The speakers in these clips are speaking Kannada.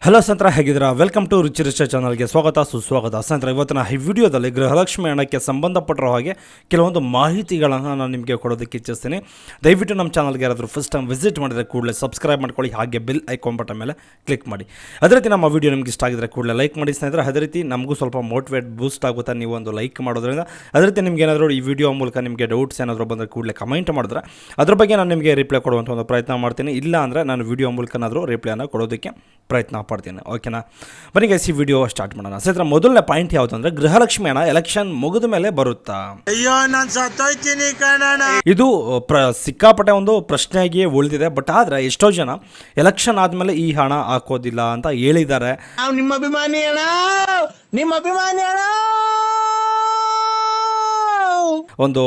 ಹಲೋ ಸ್ನೇಹಿತರೆ, ಹೇಗಿದ್ದೀರಾ? ವೆಲ್ಕಮ್ ಟು ರಿಚ್ ರಿಚ್ ಚಾನಲ್ಗೆ ಸ್ವಾಗತ ಸುಸ್ವಾಗತ. ಸ್ನೇಹಿತರೆ, ಇವತ್ತಿನ ಈ ವಿಡಿಯೋದಲ್ಲಿ ಗೃಹಲಕ್ಷ್ಮಿ ಹಣಕ್ಕೆ ಸಂಬಂಧಪಟ್ಟಿರೋ ಹಾಗೆ ಕೆಲವೊಂದು ಮಾಹಿತಿಗಳನ್ನು ನಾನು ನಿಮಗೆ ಕೊಡೋದಕ್ಕೆ ಇಚ್ಛಿಸ್ತೀನಿ. ದಯವಿಟ್ಟು ನಮ್ಮ ಚಾನಲ್ಗೆ ಯಾರಾದರೂ ಫಸ್ಟ್ ಟೈಮ್ ವಿಸಿಟ್ ಮಾಡಿದರೆ ಕೂಡಲೇ ಸಬ್ಸ್ಕ್ರೈಬ್ ಮಾಡ್ಕೊಳ್ಳಿ, ಹಾಗೆ ಬೆಲ್ ಐಕಾನ್ ಬಟನ್ ಮೇಲೆ ಕ್ಲಿಕ್ ಮಾಡಿ. ಅದೇ ರೀತಿ ನಮ್ಮ ವಿಡಿಯೋ ನಿಮಗೆ ಇಷ್ಟ ಆಗಿದ್ರೆ ಕೂಡಲೇ ಲೈಕ್ ಮಾಡಿ ಸ್ನೇಹಿತರೆ. ಅದೇ ರೀತಿ ನಮಗೂ ಸ್ವಲ್ಪ ಮೋಟಿವೇಟ್ ಬೂಸ್ಟ್ ಆಗುತ್ತೆ ನೀವು ಒಂದು ಲೈಕ್ ಮಾಡೋದ್ರಿಂದ. ಅದೇ ರೀತಿ ನಿಮ್ಗೆ ಏನಾದರೂ ಈ ವಿಡಿಯೋ ಮೂಲಕ ನಿಮಗೆ ಡೌಟ್ಸ್ ಏನಾದರೂ ಬಂದರೆ ಕೂಡಲೇ ಕಮೆಂಟ್ ಮಾಡಿದ್ರೆ ಅದ್ರ ಬಗ್ಗೆ ನಾನು ನಿಮಗೆ ರಿಪ್ಲೈ ಕೊಡುವಂಥ ಒಂದು ಪ್ರಯತ್ನ ಮಾಡ್ತೀನಿ. ಇಲ್ಲ ಅಂದರೆ ನಾನು ವಿಡಿಯೋ ಮೂಲಕನಾದರೂ ರಿಪ್ಲೈನ ಕೊಡೋದಕ್ಕೆ ಪ್ರಯತ್ನ ಪಡ್ತೀನಿ. ಓಕೆನಾ, ಬನ್ನಿ ಗೈಸ್, ಈ ವಿಡಿಯೋ ಸ್ಟಾರ್ಟ್ ಮಾಡೋಣ. ಸ್ನೇಹಿತರೆ, ಮೊದಲನೇ ಪಾಯಿಂಟ್ ಯಾವುದು ಅಂದರೆ ಗೃಹಲಕ್ಷ್ಮಿ ಹಣ ಎಲೆಕ್ಷನ್ ಮುಗಿದ ಮೇಲೆ ಬರುತ್ತಾ? ಅಯ್ಯೋ ನಾನು ಸತ್ತೋಯ್ತೀನಿ ಕಣಣ್ಣ. ಇದು ಸಿಕ್ಕಾಪಟ್ಟೆ ಒಂದು ಪ್ರಶ್ನೆಯಾಗಿಯೇ ಉಳಿದಿದೆ. ಬಟ್ ಆದರೆ ಎಷ್ಟೋ ಜನ ಎಲೆಕ್ಷನ್ ಆದಮೇಲೆ ಈ ಹಣ ಹಾಕೋದಿಲ್ಲ ಅಂತ ಹೇಳಿದ್ದಾರೆ. ನಾವು ನಿಮ್ಮ ಅಭಿಮಾನಿ ಅಣ್ಣ, ನಿಮ್ಮ ಅಭಿಮಾನಿ ಅಣ್ಣ. ಒಂದು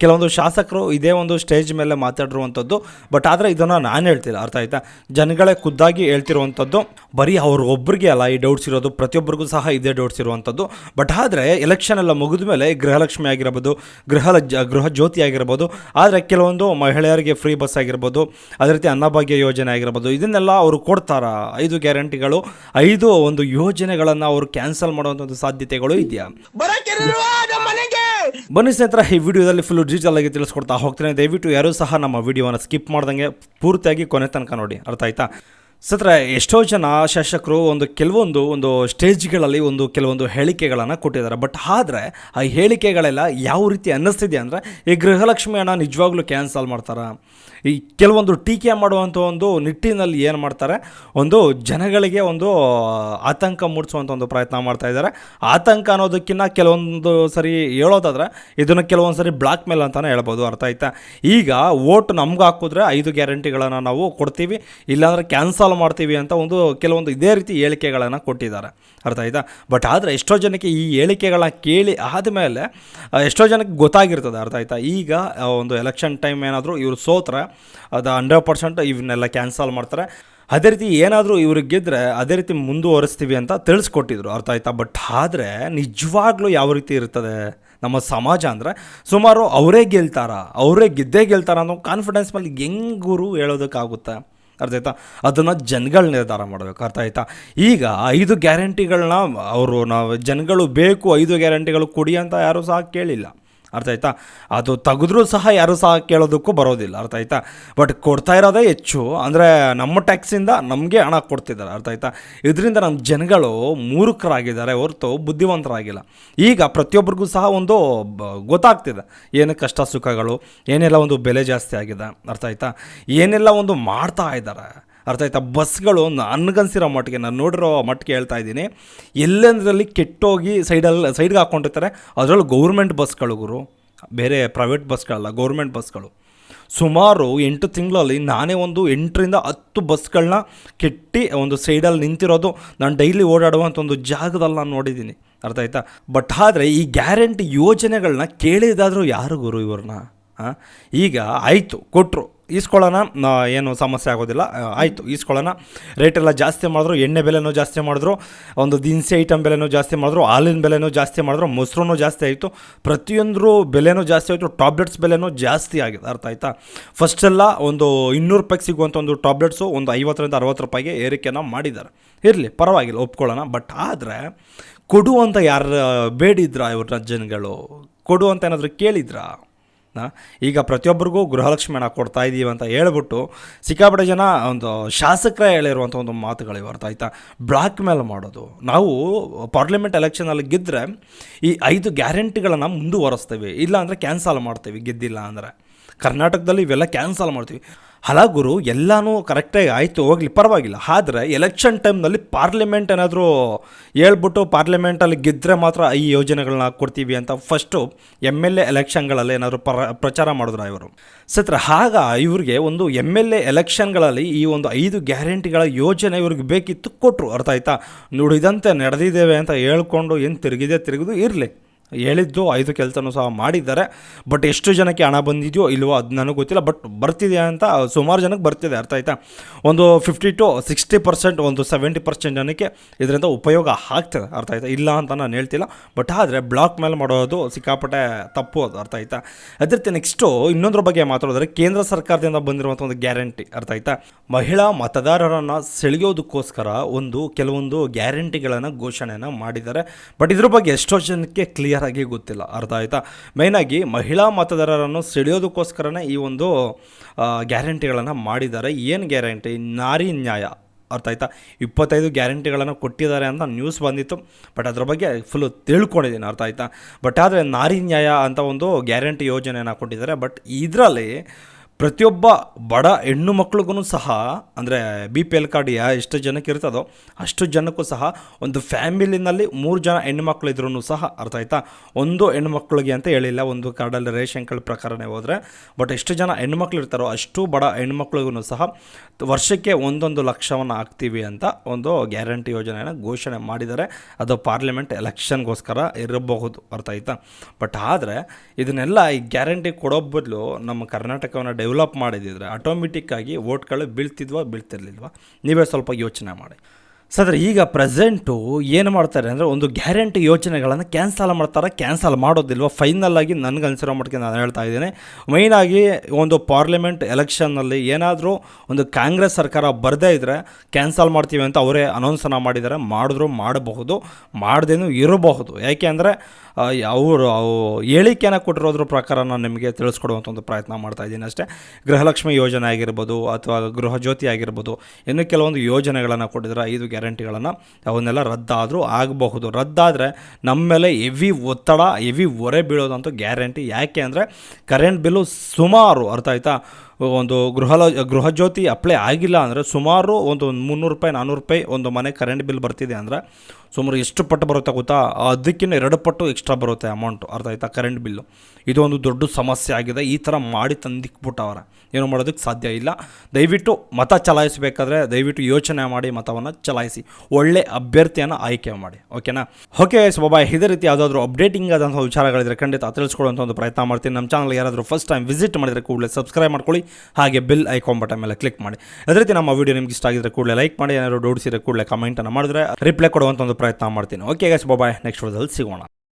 ಕೆಲವೊಂದು ಶಾಸಕರು ಇದೇ ಒಂದು ಸ್ಟೇಜ್ ಮೇಲೆ ಮಾತಾಡಿರುವಂಥದ್ದು. ಬಟ್ ಆದರೆ ಇದನ್ನು ನಾನು ಹೇಳ್ತಿಲ್ಲ, ಅರ್ಥ ಆಯ್ತಾ? ಜನಗಳೇ ಖುದ್ದಾಗಿ ಹೇಳ್ತಿರುವಂಥದ್ದು. ಬರೀ ಅವ್ರಿಗೊಬ್ಬರಿಗೆ ಅಲ್ಲ ಈ ಡೌಟ್ಸ್ ಇರೋದು, ಪ್ರತಿಯೊಬ್ಬರಿಗೂ ಸಹ ಇದೇ ಡೌಟ್ಸ್ ಇರುವಂಥದ್ದು. ಬಟ್ ಆದರೆ ಎಲೆಕ್ಷನ್ ಎಲ್ಲ ಮುಗಿದ ಮೇಲೆ ಗೃಹಲಕ್ಷ್ಮಿ ಆಗಿರ್ಬೋದು, ಗೃಹ ಜ್ಯೋತಿ ಆಗಿರ್ಬೋದು, ಆದರೆ ಕೆಲವೊಂದು ಮಹಿಳೆಯರಿಗೆ ಫ್ರೀ ಬಸ್ ಆಗಿರ್ಬೋದು, ಅದೇ ರೀತಿ ಅನ್ನಭಾಗ್ಯ ಯೋಜನೆ ಆಗಿರ್ಬೋದು, ಇದನ್ನೆಲ್ಲ ಅವರು ಕೊಡ್ತಾರಾ? 5 ಗ್ಯಾರಂಟಿಗಳು, 5 ಒಂದು ಯೋಜನೆಗಳನ್ನು ಅವರು ಕ್ಯಾನ್ಸಲ್ ಮಾಡುವಂಥ ಒಂದು ಸಾಧ್ಯತೆಗಳು ಇದೆಯಾ? ಬನ್ನಿ ಸ್ನೇಹಿತರೆ, ಈ ವಿಡಿಯೋದಲ್ಲಿ ಫುಲ್ ಡೀಟೇಲ್ ಆಗಿ ತಿಳಿಸ್ಕೊಡ್ತಾ ಹೋಗ್ತೇನೆ. ದಯವಿಟ್ಟು ಯಾರೂ ಸಹ ನಮ್ಮ ವಿಡಿಯೋವನ್ನು ಸ್ಕಿಪ್ ಮಾಡ್ದಂಗೆ ಪೂರ್ತಿಯಾಗಿ ಕೊನೆ ತನಕ ನೋಡಿ, ಅರ್ಥ ಆಯ್ತಾ? ಸ್ನೇಹಿತರೆ, ಎಷ್ಟೋ ಜನ ಶಾಸಕರು ಕೆಲವೊಂದು ಸ್ಟೇಜ್ಗಳಲ್ಲಿ ಕೆಲವೊಂದು ಹೇಳಿಕೆಗಳನ್ನು ಕೊಟ್ಟಿದ್ದಾರೆ. ಬಟ್ ಆದರೆ ಆ ಹೇಳಿಕೆಗಳೆಲ್ಲ ಯಾವ ರೀತಿ ಅನ್ನಿಸ್ತಿದೆ ಅಂದರೆ, ಈ ಗೃಹಲಕ್ಷ್ಮಿ ಹಣ ನಿಜವಾಗ್ಲೂ ಕ್ಯಾನ್ಸಲ್ ಮಾಡ್ತಾರಾ? ಈ ಕೆಲವೊಂದು ಟೀಕೆ ಮಾಡುವಂಥ ಒಂದು ನಿಟ್ಟಿನಲ್ಲಿ ಏನು ಮಾಡ್ತಾರೆ, ಜನಗಳಿಗೆ ಆತಂಕ ಮೂಡಿಸುವಂಥ ಒಂದು ಪ್ರಯತ್ನ ಮಾಡ್ತಾ ಇದ್ದಾರೆ. ಆತಂಕ ಅನ್ನೋದಕ್ಕಿಂತ ಕೆಲವೊಂದು ಸರಿ ಹೇಳೋದಾದರೆ ಇದನ್ನು ಕೆಲವೊಂದು ಸರಿ ಬ್ಲಾಕ್ ಮೇಲ್ ಅಂತಲೇ ಹೇಳ್ಬೋದು, ಅರ್ಥ ಆಯ್ತಾ? ಈಗ ವೋಟ್ ನಮ್ಗೆ ಹಾಕಿದ್ರೆ 5 ಗ್ಯಾರಂಟಿಗಳನ್ನು ನಾವು ಕೊಡ್ತೀವಿ, ಇಲ್ಲಾಂದರೆ ಕ್ಯಾನ್ಸಲ್ ಮಾಡ್ತೀವಿ ಅಂತ ಕೆಲವೊಂದು ಇದೇ ರೀತಿ ಹೇಳಿಕೆಗಳನ್ನು ಕೊಟ್ಟಿದ್ದಾರೆ, ಅರ್ಥ ಆಯ್ತಾ? ಬಟ್ ಆದರೆ ಎಷ್ಟೋ ಜನಕ್ಕೆ ಈ ಹೇಳಿಕೆಗಳನ್ನ ಕೇಳಿ ಆದಮೇಲೆ ಎಷ್ಟೋ ಜನಕ್ಕೆ ಗೊತ್ತಾಗಿರ್ತದೆ, ಅರ್ಥ ಆಯ್ತಾ? ಈಗ ಒಂದು ಎಲೆಕ್ಷನ್ ಟೈಮ್ ಏನಾದರೂ ಇವರು ಸೋತ್ರೆ ಅದು 100% ಇವನ್ನೆಲ್ಲ ಕ್ಯಾನ್ಸಲ್ ಮಾಡ್ತಾರೆ. ಅದೇ ರೀತಿ ಏನಾದರೂ ಇವ್ರಿಗೆ ಗೆದ್ದರೆ ಅದೇ ರೀತಿ ಮುಂದುವರಿಸ್ತೀವಿ ಅಂತ ತಿಳಿಸ್ಕೊಟ್ಟಿದ್ರು, ಅರ್ಥ ಆಯ್ತಾ? ಬಟ್ ಆದರೆ ನಿಜವಾಗ್ಲೂ ಯಾವ ರೀತಿ ಇರ್ತದೆ ನಮ್ಮ ಸಮಾಜ ಅಂದರೆ, ಸುಮಾರು ಅವರೇ ಗೆದ್ದೇ ಗೆಲ್ತಾರ ಅನ್ನೋ ಕಾನ್ಫಿಡೆನ್ಸ್ ಮೇಲೆ ಹೆಂಗೂರು ಹೇಳೋದಕ್ಕಾಗುತ್ತೆ, ಅರ್ಥ ಆಯ್ತಾ? ಅದನ್ನು ಜನಗಳು ನಿರ್ಧಾರ ಮಾಡಬೇಕು, ಅರ್ಥ ಆಯ್ತಾ? ಈಗ 5 ಗ್ಯಾರಂಟಿಗಳನ್ನ ನಾವು ಜನಗಳು ಬೇಕು 5 ಗ್ಯಾರಂಟಿಗಳು ಕೊಡಿ ಅಂತ ಯಾರೂ ಸಹ ಕೇಳಿಲ್ಲ, ಅರ್ಥ ಆಯ್ತಾ? ಅದು ತೆಗೆದ್ರೂ ಸಹ ಯಾರೂ ಸಹ ಕೇಳೋದಕ್ಕೂ ಬರೋದಿಲ್ಲ, ಅರ್ಥ ಆಯ್ತಾ? ಬಟ್ ಕೊಡ್ತಾ ಇರೋದೇ ಹೆಚ್ಚು, ಅಂದರೆ ನಮ್ಮ ಟ್ಯಾಕ್ಸಿಂದ ನಮಗೆ ಹಣ ಕೊಡ್ತಿದ್ದಾರೆ, ಅರ್ಥ ಆಯ್ತಾ? ಇದರಿಂದ ನಮ್ಮ ಜನಗಳು ಮೂರ್ಖರಾಗಿದ್ದಾರೆ ಹೊರತು ಬುದ್ಧಿವಂತರಾಗಿಲ್ಲ. ಈಗ ಪ್ರತಿಯೊಬ್ಬರಿಗೂ ಸಹ ಗೊತ್ತಾಗ್ತಿದೆ ಏನು ಕಷ್ಟ ಸುಖಗಳು, ಏನೆಲ್ಲ ಬೆಲೆ ಜಾಸ್ತಿ ಆಗಿದೆ, ಅರ್ಥ ಆಯ್ತಾ? ಏನೆಲ್ಲ ಮಾಡ್ತಾ ಇದ್ದಾರೆ, ಅರ್ಥ ಆಯ್ತಾ? ಬಸ್ಗಳು ನನಗನ್ಸಿರೋ ಮಟ್ಟಿಗೆ, ನಾನು ನೋಡಿರೋ ಮಟ್ಟಿಗೆ ಹೇಳ್ತಾ ಇದ್ದೀನಿ, ಎಲ್ಲೆಂದರಲ್ಲಿ ಕೆಟ್ಟೋಗಿ ಸೈಡ್ಗೆ ಹಾಕ್ಕೊಂಡಿರ್ತಾರೆ. ಅದರಲ್ಲೂ ಗೌರ್ಮೆಂಟ್ ಬಸ್ಗಳು ಗುರು, ಬೇರೆ ಪ್ರೈವೇಟ್ ಬಸ್ಗಳಲ್ಲ, ಗೌರ್ಮೆಂಟ್ ಬಸ್ಗಳು. ಸುಮಾರು 8 ತಿಂಗಳಲ್ಲಿ ನಾನೇ 8ರಿಂದ 10 ಬಸ್ಗಳನ್ನ ಕೆಟ್ಟಿ ಸೈಡಲ್ಲಿ ನಿಂತಿರೋದು ನಾನು ಡೈಲಿ ಓಡಾಡುವಂಥ ಜಾಗದಲ್ಲಿ ನಾನು ನೋಡಿದ್ದೀನಿ, ಅರ್ಥ ಆಯ್ತಾ? ಬಟ್ ಆದರೆ ಈ ಗ್ಯಾರಂಟಿ ಯೋಜನೆಗಳನ್ನ ಕೇಳಿದಾದರೂ ಯಾರು ಗುರು ಇವ್ರನ್ನ? ಈಗ ಆಯಿತು ಕೊಟ್ಟರು, ಈಸ್ಕೊಳ್ಳೋಣ, ಏನು ಸಮಸ್ಯೆ ಆಗೋದಿಲ್ಲ, ಆಯಿತು ಈಸ್ಕೊಳ್ಳೋಣ. ರೇಟೆಲ್ಲ ಜಾಸ್ತಿ ಮಾಡಿದ್ರು, ಎಣ್ಣೆ ಬೆಲೆನೂ ಜಾಸ್ತಿ ಮಾಡಿದ್ರು, ದಿನಸಿ ಐಟಮ್ ಬೆಲೆನೂ ಜಾಸ್ತಿ ಮಾಡಿದ್ರು, ಹಾಲಿನ ಬೆಲೆನೂ ಜಾಸ್ತಿ ಮಾಡಿದ್ರು, ಮೊಸರು ಜಾಸ್ತಿ ಆಯಿತು, ಪ್ರತಿಯೊಂದು ಬೆಲೆನೂ ಜಾಸ್ತಿ ಆಯಿತು, ಟ್ಯಾಬ್ಲೆಟ್ಸ್ ಬೆಲೆನೂ ಜಾಸ್ತಿ ಆಗಿದೆ, ಅರ್ಥ ಆಯ್ತಾ? ಫಸ್ಟೆಲ್ಲ 200 ರೂಪಾಯಿಗೆ ಸಿಗುವಂಥ ಟ್ಯಾಬ್ಲೆಟ್ಸು 50ರಿಂದ 60 ರೂಪಾಯಿಗೆ ಏರಿಕೆನ ಮಾಡಿದ್ದಾರೆ. ಇರಲಿ, ಪರವಾಗಿಲ್ಲ, ಒಪ್ಕೊಳ್ಳೋಣ. ಬಟ್ ಆದರೆ ಕೊಡುವಂಥ ಯಾರು ಬೇಡಿದ್ರ ಇವ್ರ ಜನಗಳು? ಕೊಡುವಂಥ ಏನಾದರೂ ಕೇಳಿದ್ರಾ? ಈಗ ಪ್ರತಿಯೊಬ್ಬರಿಗೂ ಗೃಹಲಕ್ಷ್ಮಿ ಹಣ ಕೊಡ್ತಾ ಇದ್ದೀವಿ ಅಂತ ಹೇಳ್ಬಿಟ್ಟು ಸಿಕ್ಕಾಪಟ್ಟೆ ಜನ ಶಾಸಕರೇ ಹೇಳಿರುವಂಥ ಮಾತುಗಳಿವೆ, ಅರ್ಥ ಆಯ್ತಾ? ಬ್ಲಾಕ್ ಮೇಲ್ ಮಾಡೋದು. ನಾವು ಪಾರ್ಲಿಮೆಂಟ್ ಎಲೆಕ್ಷನಲ್ಲಿ ಗೆದ್ದರೆ ಈ 5 ಗ್ಯಾರಂಟಿಗಳನ್ನು ಮುಂದುವರಿಸ್ತೇವೆ, ಇಲ್ಲ ಅಂದರೆ ಕ್ಯಾನ್ಸಲ್ ಮಾಡ್ತೀವಿ, ಗೆದ್ದಿಲ್ಲ ಅಂದರೆ. ಕರ್ನಾಟಕದಲ್ಲಿ ಇವೆಲ್ಲ ಕ್ಯಾನ್ಸಲ್ ಮಾಡ್ತೀವಿ. ಗುರು, ಎಲ್ಲನೂ ಕರೆಕ್ಟಾಗಿ ಆಯಿತು, ಹೋಗಲಿ, ಪರವಾಗಿಲ್ಲ. ಆದರೆ ಎಲೆಕ್ಷನ್ ಟೈಮ್ನಲ್ಲಿ ಪಾರ್ಲಿಮೆಂಟ್ ಏನಾದರೂ ಹೇಳ್ಬಿಟ್ಟು ಪಾರ್ಲಿಮೆಂಟಲ್ಲಿ ಗೆದ್ದರೆ ಮಾತ್ರ ಈ ಯೋಜನೆಗಳನ್ನ ಕೊಡ್ತೀವಿ ಅಂತ ಫಸ್ಟು MLA ಎಲೆಕ್ಷನ್ಗಳಲ್ಲಿ ಏನಾದರೂ ಪ್ರಚಾರ ಮಾಡಿದ್ರು ಇವರು. ಆಗ ಇವ್ರಿಗೆ MLA ಎಲೆಕ್ಷನ್ಗಳಲ್ಲಿ ಈ 5 ಗ್ಯಾರಂಟಿಗಳ ಯೋಜನೆ ಇವ್ರಿಗೆ ಬೇಕಿತ್ತು, ಕೊಟ್ಟರು, ಅರ್ಥ ಆಯ್ತಾ? ನುಡಿದಂತೆ ನಡೆದಿದ್ದೇವೆ ಅಂತ ಹೇಳ್ಕೊಂಡು ಏನು ತಿರುಗಿದು ಇರಲಿ, ಹೇಳಿದ್ದು 5 ಕೆಲಸನೂ ಸಹ ಮಾಡಿದ್ದಾರೆ. ಬಟ್ ಎಷ್ಟು ಜನಕ್ಕೆ ಹಣ ಬಂದಿದೆಯೋ ಇಲ್ವೋ ಅದು ನನಗೆ ಗೊತ್ತಿಲ್ಲ. ಬಟ್ ಬರ್ತಿದೆ ಅಂತ ಸುಮಾರು ಜನಕ್ಕೆ ಬರ್ತಿದೆ, ಅರ್ಥ ಆಯ್ತಾ. ಒಂದು 50 to 60%, ಒಂದು 70% ಜನಕ್ಕೆ ಇದರಿಂದ ಉಪಯೋಗ ಆಗ್ತದೆ, ಅರ್ಥ ಆಯ್ತಾ. ಇಲ್ಲ ಅಂತ ನಾನು ಹೇಳ್ತಿಲ್ಲ, ಬಟ್ ಆದರೆ ಬ್ಲಾಕ್ ಮೇಲೆ ಮಾಡೋದು ಸಿಕ್ಕಾಪಟ್ಟೆ ತಪ್ಪು, ಅದು ಅರ್ಥ ಆಯ್ತಾ. ಅದೇ ರೀತಿ ನೆಕ್ಸ್ಟು ಇನ್ನೊಂದ್ರ ಬಗ್ಗೆ ಮಾತಾಡಿದ್ರೆ ಕೇಂದ್ರ ಸರ್ಕಾರದಿಂದ ಬಂದಿರುವಂಥ ಒಂದು ಗ್ಯಾರಂಟಿ, ಅರ್ಥ ಆಯ್ತಾ. ಮಹಿಳಾ ಮತದಾರರನ್ನು ಸೆಳೆಯೋದಕ್ಕೋಸ್ಕರ ಕೆಲವೊಂದು ಗ್ಯಾರಂಟಿಗಳನ್ನು ಘೋಷಣೆಯನ್ನು ಮಾಡಿದ್ದಾರೆ. ಬಟ್ ಇದ್ರ ಬಗ್ಗೆ ಎಷ್ಟೋ ಜನಕ್ಕೆ ಕ್ಲಿಯರ್ ಆಗಿ ಗೊತ್ತಿಲ್ಲ, ಅರ್ಥ ಆಯ್ತಾ. ಮೇಯ್ನಾಗಿ ಮಹಿಳಾ ಮತದಾರರನ್ನು ಸೆಳೆಯೋದಕ್ಕೋಸ್ಕರನೇ ಈ ಒಂದು ಗ್ಯಾರಂಟಿಗಳನ್ನು ಮಾಡಿದ್ದಾರೆ. ಏನು ಗ್ಯಾರಂಟಿ? ನಾರಿ ನ್ಯಾಯ, ಅರ್ಥ ಆಯ್ತಾ. 25 ಗ್ಯಾರಂಟಿಗಳನ್ನು ಕೊಟ್ಟಿದ್ದಾರೆ ಅಂತ ನ್ಯೂಸ್ ಬಂದಿತ್ತು. ಬಟ್ ಅದ್ರ ಬಗ್ಗೆ ಫುಲ್ಲು ತಿಳ್ಕೊಂಡಿದ್ದೀನಿ, ಅರ್ಥ ಆಯ್ತಾ. ಬಟ್ ಆದರೆ ನಾರಿ ನ್ಯಾಯ ಅಂತ ಒಂದು ಗ್ಯಾರಂಟಿ ಯೋಜನೆಯನ್ನು ಕೊಟ್ಟಿದ್ದಾರೆ. ಬಟ್ ಇದರಲ್ಲಿ ಪ್ರತಿಯೊಬ್ಬ ಬಡ ಹೆಣ್ಣು ಮಕ್ಳಿಗೂ ಸಹ, ಅಂದರೆ BPL ಕಾರ್ಡ್ ಎಷ್ಟು ಜನಕ್ಕೆ ಇರ್ತದೋ ಅಷ್ಟು ಜನಕ್ಕೂ ಸಹ, ಒಂದು ಫ್ಯಾಮಿಲಿನಲ್ಲಿ 3 ಜನ ಹೆಣ್ಣುಮಕ್ಳು ಇದ್ರೂ ಸಹ, ಅರ್ಥ ಆಯ್ತಾ. ಒಂದು ಹೆಣ್ಮಕ್ಳಿಗೆ ಅಂತ ಹೇಳಿಲ್ಲ, ಒಂದು ಕಾರ್ಡಲ್ಲಿ ರೇಷನ್ ಕಾರ್ಡ್ ಪ್ರಕಾರನೇ ಹೋದರೆ. ಬಟ್ ಎಷ್ಟು ಜನ ಹೆಣ್ಮಕ್ಳು ಇರ್ತಾರೋ ಅಷ್ಟು ಬಡ ಹೆಣ್ಮಕ್ಳಿಗೂ ಸಹ ವರ್ಷಕ್ಕೆ 1 ಲಕ್ಷವನ್ನು ಹಾಕ್ತೀವಿ ಅಂತ ಒಂದು ಗ್ಯಾರಂಟಿ ಯೋಜನೆಯನ್ನು ಘೋಷಣೆ ಮಾಡಿದ್ದಾರೆ. ಅದು ಪಾರ್ಲಿಮೆಂಟ್ ಎಲೆಕ್ಷನ್ಗೋಸ್ಕರ ಇರಬಹುದು, ಅರ್ಥ ಆಯ್ತಾ. ಬಟ್ ಆದರೆ ಇದನ್ನೆಲ್ಲ ಈ ಗ್ಯಾರಂಟಿ ಕೊಡೋ ಬದಲು ನಮ್ಮ ಕರ್ನಾಟಕವನ್ನು ಡೆವಲಪ್ ಮಾಡಿದಿದ್ರೆ ಆಟೋಮೆಟಿಕ್ಕಾಗಿ ವೋಟ್ಗಳು ಬೀಳ್ತಿರ್ಲಿಲ್ವಾ? ನೀವೇ ಸ್ವಲ್ಪ ಯೋಚನೆ ಮಾಡಿ. ಸರ್, ಈಗ ಪ್ರೆಸೆಂಟು ಏನು ಮಾಡ್ತಾರೆ ಅಂದರೆ, ಒಂದು ಗ್ಯಾರಂಟಿ ಯೋಜನೆಗಳನ್ನು ಕ್ಯಾನ್ಸಲ್ ಮಾಡೋದಿಲ್ವ? ಫೈನಲ್ಲಾಗಿ ನನಗನ್ಸಿರೋ ಮಟ್ಟಿಗೆ ನಾನು ಹೇಳ್ತಾ ಇದ್ದೀನಿ. ಮೈನಾಗಿ ಒಂದು ಪಾರ್ಲಿಮೆಂಟ್ ಎಲೆಕ್ಷನ್ನಲ್ಲಿ ಏನಾದರೂ ಒಂದು ಕಾಂಗ್ರೆಸ್ ಸರ್ಕಾರ ಬರದೇ ಇದ್ದರೆ ಕ್ಯಾನ್ಸಲ್ ಮಾಡ್ತೀವಿ ಅಂತ ಅವರೇ ಅನೌನ್ಸನ್ನು ಮಾಡಿದ್ದಾರೆ. ಮಾಡಬಹುದು, ಮಾಡದೇನೂ ಇರಬಹುದು. ಯಾಕೆ ಅಂದರೆ ಅವರು ಹೇಳಿಕೆಯನ್ನು ಕೊಟ್ಟಿರೋದ್ರ ಪ್ರಕಾರ ನಾನು ನಿಮಗೆ ತಿಳಿಸ್ಕೊಡುವಂಥ ಒಂದು ಪ್ರಯತ್ನ ಮಾಡ್ತಾಯಿದ್ದೀನಿ ಅಷ್ಟೇ. ಗೃಹಲಕ್ಷ್ಮಿ ಯೋಜನೆ ಆಗಿರ್ಬೋದು, ಅಥವಾ ಗೃಹ ಜ್ಯೋತಿ ಆಗಿರ್ಬೋದು, ಇನ್ನು ಕೆಲವೊಂದು ಯೋಜನೆಗಳನ್ನು ಕೊಟ್ಟಿದ್ದಾರೆ, 5 ಗ್ಯಾರಂಟಿಗಳನ್ನು. ಅವನ್ನೆಲ್ಲ ರದ್ದಾದರೂ ಆಗಬಹುದು. ರದ್ದಾದರೆ ನಮ್ಮ ಮೇಲೆ ಹೆವಿ ಒತ್ತಡ, ಹೆವಿ ಹೊರೆ ಬೀಳೋದಂತೂ ಗ್ಯಾರಂಟಿ. ಯಾಕೆ ಅಂದರೆ ಕರೆಂಟ್ ಬಿಲ್ಲು ಸುಮಾರು, ಅರ್ಥ ಆಯ್ತಾ, ಒಂದು ಗೃಹ ಜ್ಯೋತಿ ಅಪ್ಲೈ ಆಗಿಲ್ಲ ಅಂದರೆ ಸುಮಾರು ಒಂದು 300 ರೂಪಾಯಿ 400 ರೂಪಾಯಿ ಒಂದು ಮನೆ ಕರೆಂಟ್ ಬಿಲ್ ಬರ್ತಿದೆ ಅಂದರೆ ಸುಮಾರು ಎಷ್ಟು ಪಟ್ಟು ಬರುತ್ತೆ ಗೊತ್ತಾ? ಅದಕ್ಕಿಂತ 2 ಪಟ್ಟು ಎಕ್ಸ್ಟ್ರಾ ಬರುತ್ತೆ ಅಮೌಂಟು, ಅರ್ಥ ಆಯ್ತಾ, ಕರೆಂಟ್ ಬಿಲ್ಲು. ಇದು ಒಂದು ದೊಡ್ಡ ಸಮಸ್ಯೆ ಆಗಿದೆ. ಈ ಥರ ಮಾಡಿ ತಂದಿಕ್ಬಿಟ್ಟವ್ರೆ, ಏನು ಮಾಡೋದಕ್ಕೆ ಸಾಧ್ಯ ಇಲ್ಲ. ದಯವಿಟ್ಟು ಮತ ಚಲಾಯಿಸಬೇಕಾದ್ರೆ ದಯವಿಟ್ಟು ಯೋಚನೆ ಮಾಡಿ ಮತವನ್ನು ಚಲಾಯಿಸಿ, ಒಳ್ಳೆ ಅಭ್ಯರ್ಥಿಯನ್ನು ಆಯ್ಕೆ ಮಾಡಿ, ಓಕೆನಾ. Okay bye. ಇದೇ ರೀತಿ ಯಾವುದಾದ್ರೂ ಅಪ್ಡೇಟಿಂಗ್ ಆದಂಥ ವಿಚಾರಗಳಿದ್ರೆ ಖಂಡಿತ ತಿಳಿಸ್ಕೊಡುವಂಥ ಒಂದು ಪ್ರಯತ್ನ ಮಾಡ್ತೀನಿ. ನಮ್ಮ ಚಾನಲ್ ಯಾರಾದರೂ ಫಸ್ಟ್ ಟೈಮ್ ವಿಸಿಟ್ ಮಾಡಿದರೆ ಕೂಡಲೇ ಸಬ್ಸ್ಕ್ರೈಬ್ ಮಾಡ್ಕೊಳ್ಳಿ, ಹಾಗೆ ಬೆಲ್ ಐಕಾನ್ ಬಟನ್ ಮೇಲೆ ಕ್ಲಿಕ್ ಮಾಡಿ. ಅದೇ ರೀತಿ ನಮ್ಮ ವಿಡಿಯೋ ನಿಮ್ಗೆ ಇಷ್ಟ ಆಗಿದ್ರೆ ಕೂಡಲೇ ಲೈಕ್ ಮಾಡಿ, ಏನಾದರೂ ಡೌಟ್ಸ್ ಇದ್ದರೆ ಕೂಡಲೇ ಕಮೆಂಟನ್ನು ಮಾಡಿದ್ರೆ ರಿಪ್ಲೈ ಕೊಡುವಂಥ ಒಂದು ಪ್ರಯತ್ನ ಮಾಡ್ತೀನಿ. ಓಕೆ ಬಾಯ್, ನೆಕ್ಸ್ಟ್ ವಿಡಿಯೋದಲ್ಲಿ ಸಿಗೋಣ.